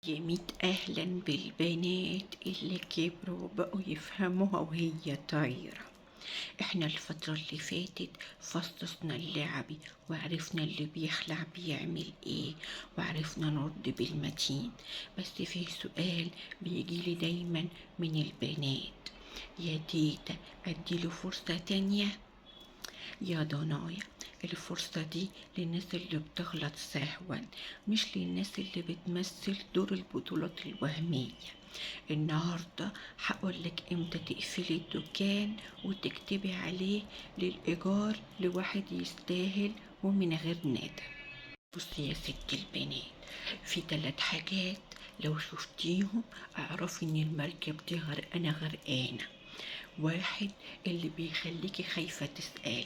يا ميت أهلا بالبنات اللي كبروا بقوا يفهموها وهي طايرة. احنا الفترة اللي فاتت فصصنا اللعبي وعرفنا اللي بيخلع بيعمل ايه، وعرفنا نرد بالمتين. بس في سؤال بيجيلي دايما من البنات: يا تيتا اديله فرصة تانية؟ يا ضنايا، الفرصة دي للناس اللي بتغلط سهوا، مش للناس اللي بتمثل دور البطولات الوهمية. النهاردة هقولك امتى تقفلي الدكان وتكتبي عليه للإيجار لواحد يستاهل ومن غير ندم. بصي يا ست البنات، في 3 حاجات لو شفتيهم اعرفي ان المركب دي غرقانة غرقانة. واحد، اللي بيخليكي خايفة تسألي.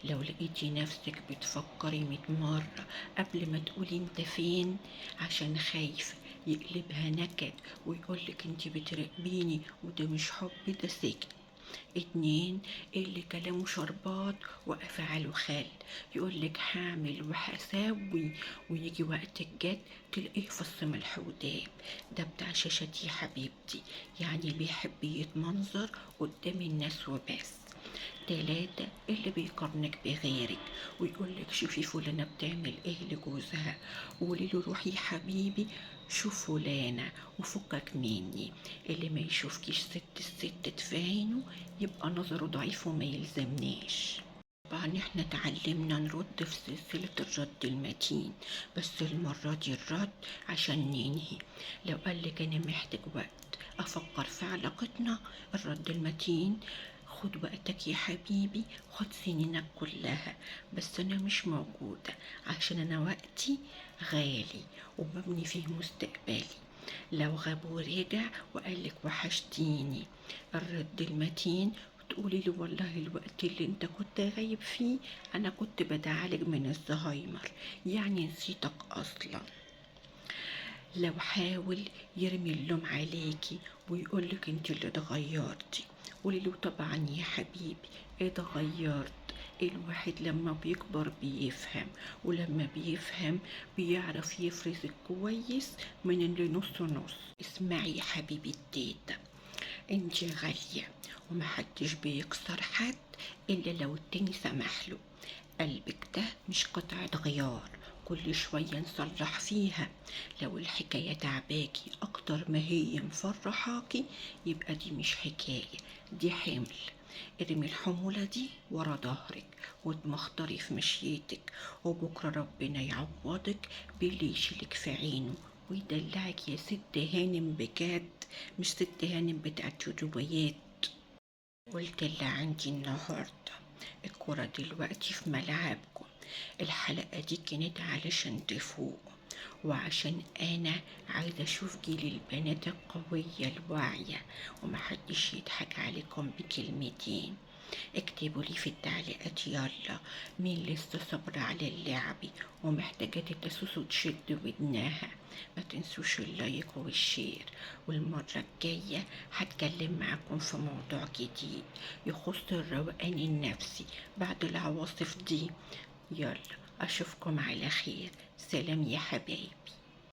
لو لقيتي نفسك بتفكري 100 مرة قبل ما تقولي انت فين عشان خايفة يقلبها نكد ويقولك انت بتراقبيني وده مش حب، ده سجن. 2، اللي كلامه شربات وأفعاله خل، يقولك هعمل وهسوي ويجي وقت الجد تلاقيه فص ملح وداب. ده بتاع شاشات يا حبيبتي، يعني بيحب يتمنظر قدام الناس وبس. 3، اللي بيقارنك بغيرك ويقولك شوفي فلانة بتعمل ايه لجوزها، وقوليله روحي يا حبيبي شوف فلانة وفكك مني. اللي ما يشوفكيش الست في عينه يبقى نظره ضعيف وما يلزمناش. طبعا احنا اتعلمنا نرد في سلسلة الرد المتين، بس المرة دي الرد عشان ننهي. لو قالك انا محتاج وقت افكر في علاقتنا، الرد المتين: خد وقتك يا حبيبي، خد سنينك كلها، بس انا مش موجودة عشان انا وقتي غالي وببني فيه مستقبلي. لو غاب ورجع وقالك وحشتيني، الرد المتين تقولي له والله الوقت اللي انت كنت غايب فيه انا كنت بتعالج من الزهايمر، يعني نسيتك اصلا. لو حاول يرمي اللوم عليكي ويقولك انت اللي اتغيرتي، قولي له طبعا يا حبيبي اتغيرت. الواحد لما بيكبر بيفهم، ولما بيفهم بيعرف يفرز الكويس من اللي نص نص. اسمعي يا حبيبي التيتا، انت غالية ومحدش بيكسر حد الا لو التاني سمحله. قلبك ده مش قطعة غيار كل شوية نصلح فيها. لو الحكاية تعباكي أكتر ما هي مفرحاكي يبقى دي مش حكاية، دي حمل. ارمي الحمولة دي ورا ظهرك واتمخطري في مشيتك، وبكرة ربنا يعوضك باللي يشيلك في عينه ويدلعك يا ست هانم بجد، مش ست هانم بتاعت روايات. قلت اللي عندي النهاردة، الكرة دلوقتي في ملعبكم. الحلقة دي كانت علشان تفوقوا، وعشان أنا عايزة أشوف جيل البنات القوية الواعية ومحدش يضحك عليكم بكلمتين. اكتبوا لي في التعليقات يلا مين لسه صبر على اللعب ومحتاجة تتسوس وتشد ودناها. ما تنسوش اللايك والشير، والمرة الجاية هتكلم معاكم في موضوع جديد يخص الروقان النفسي بعد العواصف دي. يلا أشوفكم على خير، سلام يا حبايبي.